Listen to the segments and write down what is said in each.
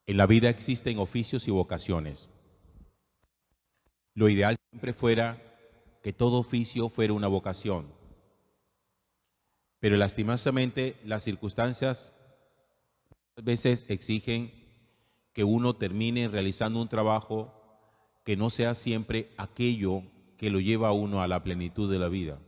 En la vida existen oficios y vocaciones. Lo ideal siempre fuera que todo oficio fuera una vocación. Pero lastimosamente las circunstancias a veces exigen que uno termine realizando un trabajo que no sea siempre aquello que lo lleva a uno a la plenitud de la vida.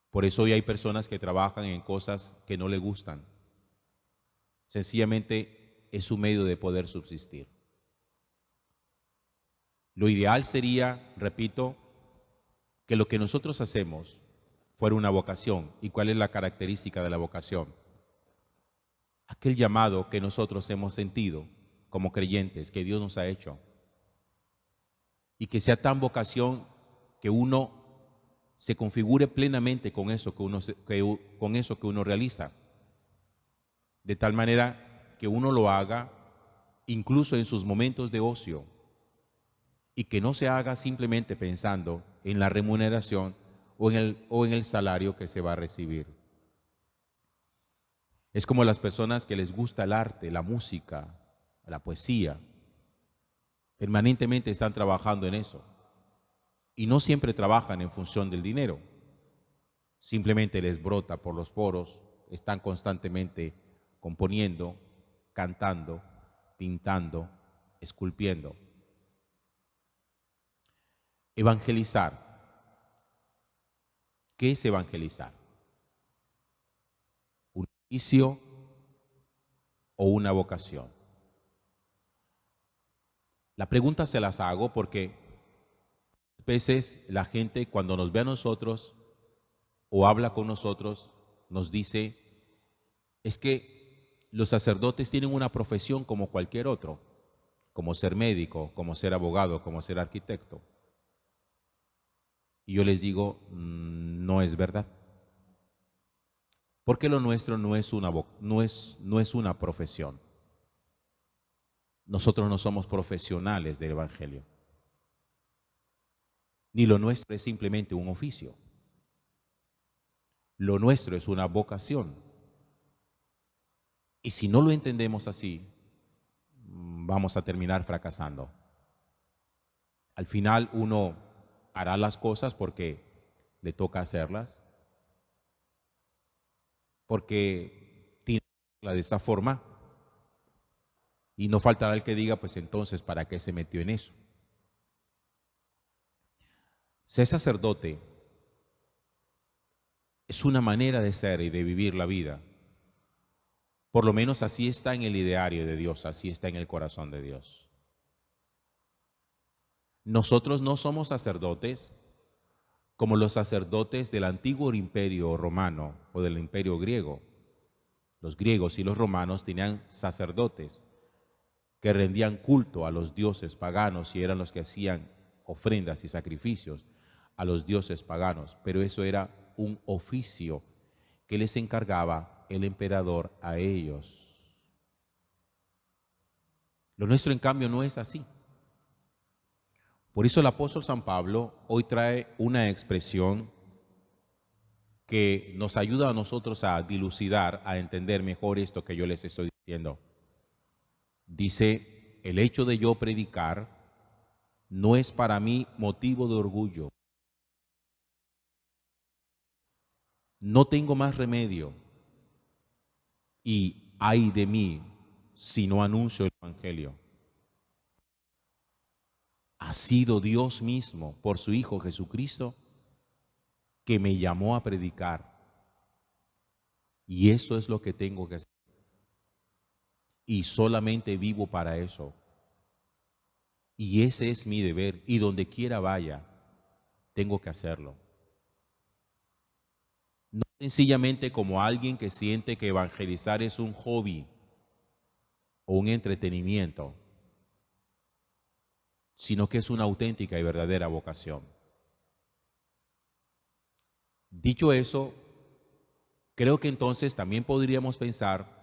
Por eso hoy hay personas que trabajan en cosas que no le gustan. Sencillamente es su medio de poder subsistir. Lo ideal sería, repito, que lo que nosotros hacemos fuera una vocación. ¿Y cuál es la característica de la vocación? Aquel llamado que nosotros hemos sentido como creyentes, que Dios nos ha hecho. Y que sea tan vocación que uno se configure plenamente con eso que uno realiza. De tal manera que uno lo haga incluso en sus momentos de ocio y que no se haga simplemente pensando en la remuneración o en el salario que se va a recibir. Es como las personas que les gusta el arte, la música, la poesía. Permanentemente están trabajando en eso. Y no siempre trabajan en función del dinero. Simplemente les brota por los poros, están constantemente componiendo, cantando, pintando, esculpiendo. Evangelizar. ¿Qué es evangelizar? ¿Un oficio o una vocación? La pregunta se las hago porque a veces la gente cuando nos ve a nosotros o habla con nosotros nos dice, es que los sacerdotes tienen una profesión como cualquier otro, como ser médico, como ser abogado, como ser arquitecto. Y yo les digo, no es verdad. Porque lo nuestro no es una profesión. Nosotros no somos profesionales del Evangelio. Ni lo nuestro es simplemente un oficio. Lo nuestro es una vocación. Y si no lo entendemos así, vamos a terminar fracasando. Al final uno hará las cosas porque le toca hacerlas, porque tiene que hacerla de esa forma, y no faltará el que diga, pues entonces, ¿para qué se metió en eso? Ser sacerdote es una manera de ser y de vivir la vida. Por lo menos así está en el ideario de Dios, así está en el corazón de Dios. Nosotros no somos sacerdotes como los sacerdotes del antiguo imperio romano o del imperio griego. Los griegos y los romanos tenían sacerdotes que rendían culto a los dioses paganos y eran los que hacían ofrendas y sacrificios a los dioses paganos, pero eso era un oficio que les encargaba el emperador a ellos. Lo nuestro, en cambio, no es así. Por eso el apóstol San Pablo hoy trae una expresión que nos ayuda a nosotros a dilucidar, a entender mejor esto que yo les estoy diciendo. Dice, el hecho de yo predicar no es para mí motivo de orgullo. No tengo más remedio y ay de mí si no anuncio el Evangelio. Ha sido Dios mismo, por su Hijo Jesucristo, que me llamó a predicar. Y eso es lo que tengo que hacer. Y solamente vivo para eso. Y ese es mi deber. Y donde quiera vaya, tengo que hacerlo. No sencillamente como alguien que siente que evangelizar es un hobby o un entretenimiento, sino que es una auténtica y verdadera vocación. Dicho eso, creo que entonces también podríamos pensar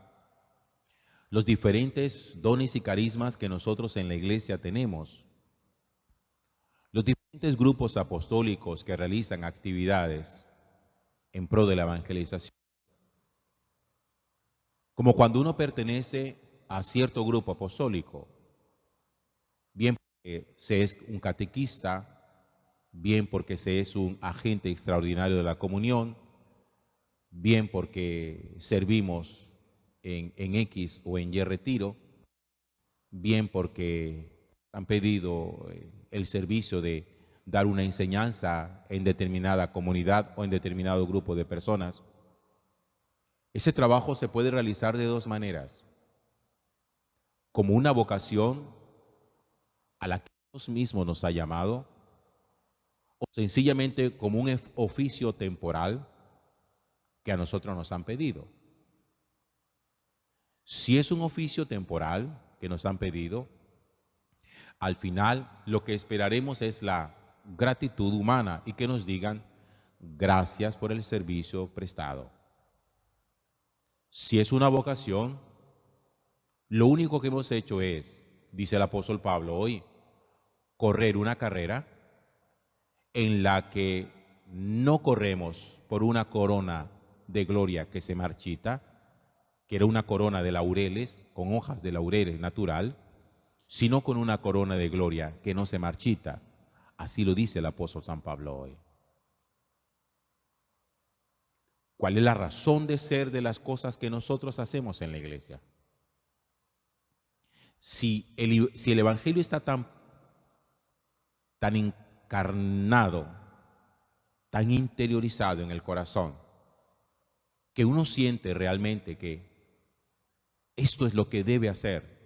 los diferentes dones y carismas que nosotros en la iglesia tenemos, los diferentes grupos apostólicos que realizan actividades en pro de la evangelización. Como cuando uno pertenece a cierto grupo apostólico, bien porque se es un catequista, bien porque se es un agente extraordinario de la comunión, bien porque servimos en X o en Y retiro, bien porque han pedido el servicio de dar una enseñanza en determinada comunidad o en determinado grupo de personas. Ese trabajo se puede realizar de dos maneras: como una vocación a la que Dios mismo nos ha llamado, o sencillamente como un oficio temporal que a nosotros nos han pedido. Si es un oficio temporal que nos han pedido, al final lo que esperaremos es la gratitud humana y que nos digan gracias por el servicio prestado. Si es una vocación, lo único que hemos hecho es, dice el apóstol Pablo hoy, correr una carrera en la que no corremos por una corona de gloria que se marchita, que era una corona de laureles, con hojas de laureles natural, sino con una corona de gloria que no se marchita. Así lo dice el apóstol San Pablo hoy. ¿Cuál es la razón de ser de las cosas que nosotros hacemos en la iglesia? Si el Evangelio está tan encarnado, tan interiorizado en el corazón, que uno siente realmente que esto es lo que debe hacer,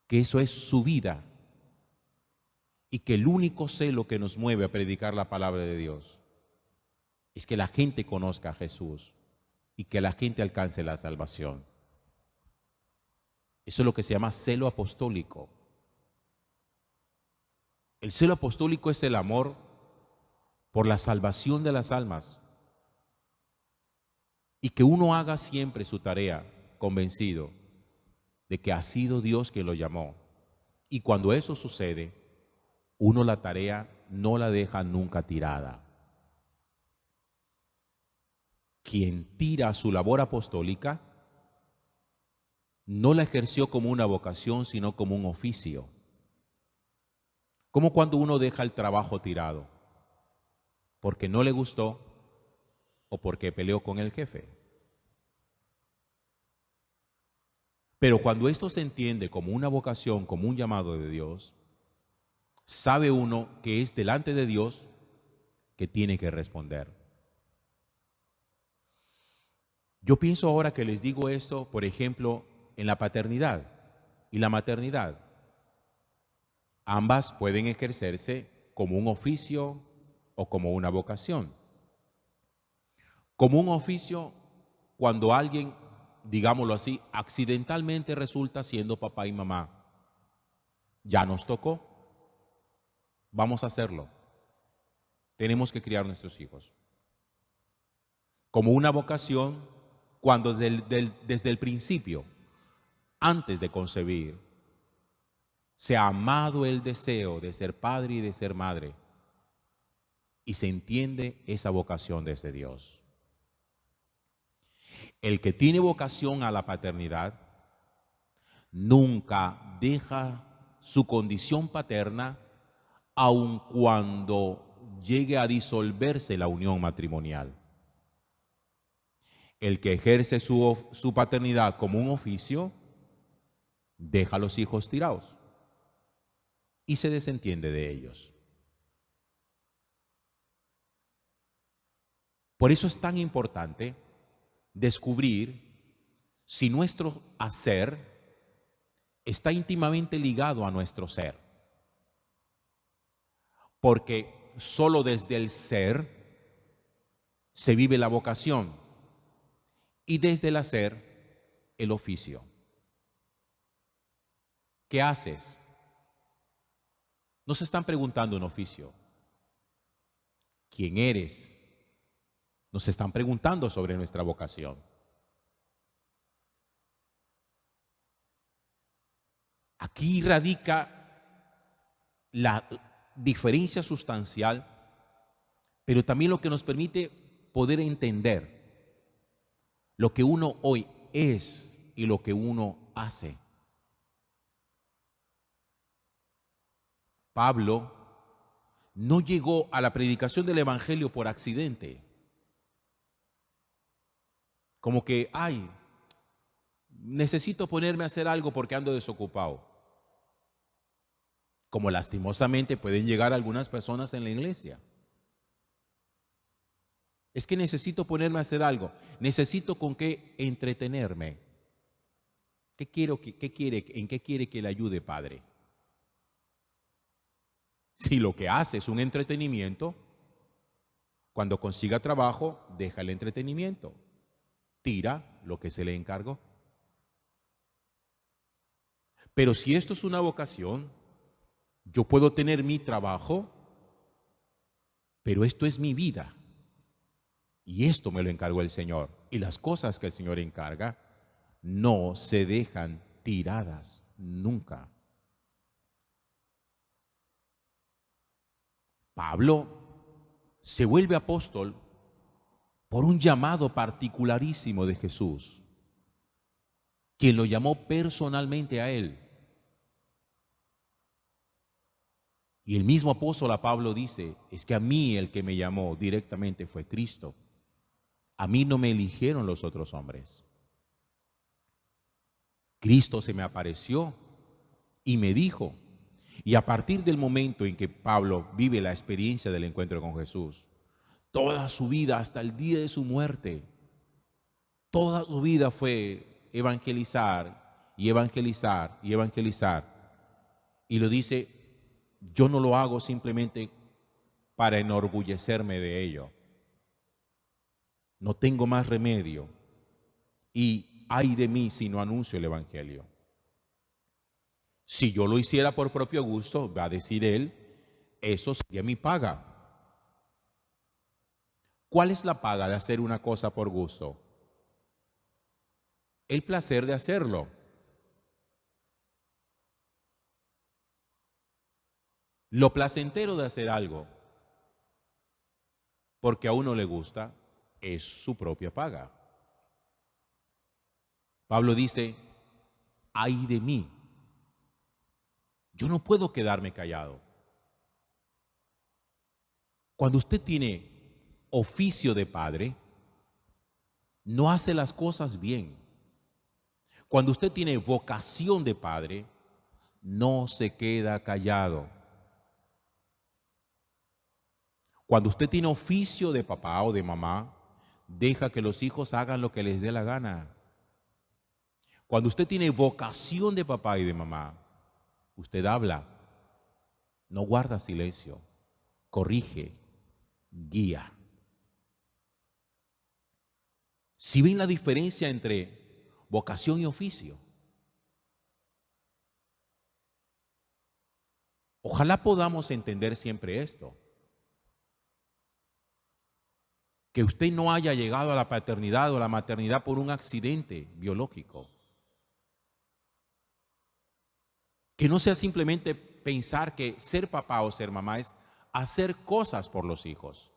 que eso es su vida, y que el único celo que nos mueve a predicar la palabra de Dios es que la gente conozca a Jesús y que la gente alcance la salvación. Eso es lo que se llama celo apostólico. El celo apostólico es el amor por la salvación de las almas, y que uno haga siempre su tarea convencido de que ha sido Dios quien lo llamó. Y cuando eso sucede, uno la tarea no la deja nunca tirada. Quien tira su labor apostólica no la ejerció como una vocación, sino como un oficio. Como cuando uno deja el trabajo tirado, porque no le gustó o porque peleó con el jefe. Pero cuando esto se entiende como una vocación, como un llamado de Dios, sabe uno que es delante de Dios que tiene que responder. Yo pienso ahora que les digo esto, por ejemplo, en la paternidad y la maternidad. Ambas pueden ejercerse como un oficio o como una vocación. Como un oficio, cuando alguien, digámoslo así, accidentalmente resulta siendo papá y mamá. Ya nos tocó, vamos a hacerlo. Tenemos que criar nuestros hijos. Como una vocación, cuando desde el principio, antes de concebir, se ha amado el deseo de ser padre y de ser madre, y se entiende esa vocación desde Dios. El que tiene vocación a la paternidad nunca deja su condición paterna, aun cuando llegue a disolverse la unión matrimonial. El que ejerce su paternidad como un oficio deja a los hijos tirados y se desentiende de ellos. Por eso es tan importante descubrir si nuestro hacer está íntimamente ligado a nuestro ser. Porque solo desde el ser se vive la vocación y desde el hacer el oficio. ¿Qué haces? Nos están preguntando un oficio. ¿Quién eres? Nos están preguntando sobre nuestra vocación. Aquí radica la diferencia sustancial, pero también lo que nos permite poder entender lo que uno hoy es y lo que uno hace. Pablo no llegó a la predicación del Evangelio por accidente. Como que, ay, necesito ponerme a hacer algo porque ando desocupado. Como lastimosamente pueden llegar algunas personas en la iglesia. Es que necesito ponerme a hacer algo. Necesito con qué entretenerme. ¿En qué quiere que le ayude, Padre? Si lo que hace es un entretenimiento, cuando consiga trabajo, deja el entretenimiento. Tira lo que se le encargó. Pero si esto es una vocación, yo puedo tener mi trabajo, pero esto es mi vida. Y esto me lo encargó el Señor. Y las cosas que el Señor encarga no se dejan tiradas nunca. Pablo se vuelve apóstol por un llamado particularísimo de Jesús, quien lo llamó personalmente a él. Y el mismo apóstol a Pablo dice, es que a mí el que me llamó directamente fue Cristo. A mí no me eligieron los otros hombres. Cristo se me apareció y me dijo. Y a partir del momento en que Pablo vive la experiencia del encuentro con Jesús, toda su vida hasta el día de su muerte, toda su vida fue evangelizar y evangelizar y evangelizar. Y lo dice, yo no lo hago simplemente para enorgullecerme de ello. No tengo más remedio y ay de mí si no anuncio el evangelio. Si yo lo hiciera por propio gusto, va a decir él, eso sería mi paga. ¿Cuál es la paga de hacer una cosa por gusto? El placer de hacerlo. Lo placentero de hacer algo, porque a uno le gusta, es su propia paga. Pablo dice, ay de mí, yo no puedo quedarme callado. Cuando usted tiene oficio de padre, no hace las cosas bien. Cuando usted tiene vocación de padre, no se queda callado. Cuando usted tiene oficio de papá o de mamá, deja que los hijos hagan lo que les dé la gana. Cuando usted tiene vocación de papá y de mamá, usted habla, no guarda silencio, corrige, guía. ¿Sí ven la diferencia entre vocación y oficio? Ojalá podamos entender siempre esto. Que usted no haya llegado a la paternidad o a la maternidad por un accidente biológico. Que no sea simplemente pensar que ser papá o ser mamá es hacer cosas por los hijos.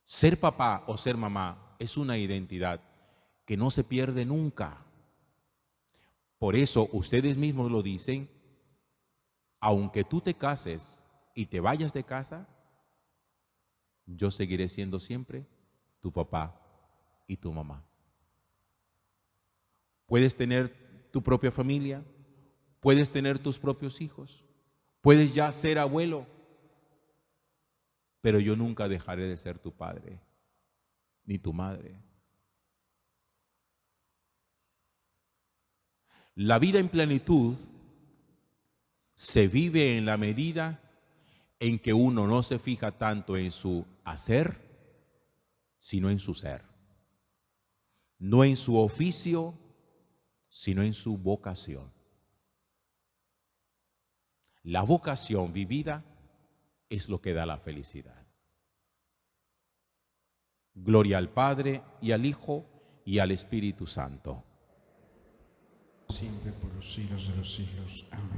Ser papá o ser mamá es una identidad que no se pierde nunca. Por eso ustedes mismos lo dicen, aunque tú te cases y te vayas de casa, yo seguiré siendo siempre tu papá y tu mamá. Puedes tener tu propia familia, puedes tener tus propios hijos, puedes ya ser abuelo, pero yo nunca dejaré de ser tu padre ni tu madre. La vida en plenitud se vive en la medida en que uno no se fija tanto en su hacer, sino en su ser. No en su oficio, sino en su vocación. La vocación vivida es lo que da la felicidad. Gloria al Padre y al Hijo y al Espíritu Santo. Siempre por los siglos de los siglos. Amén.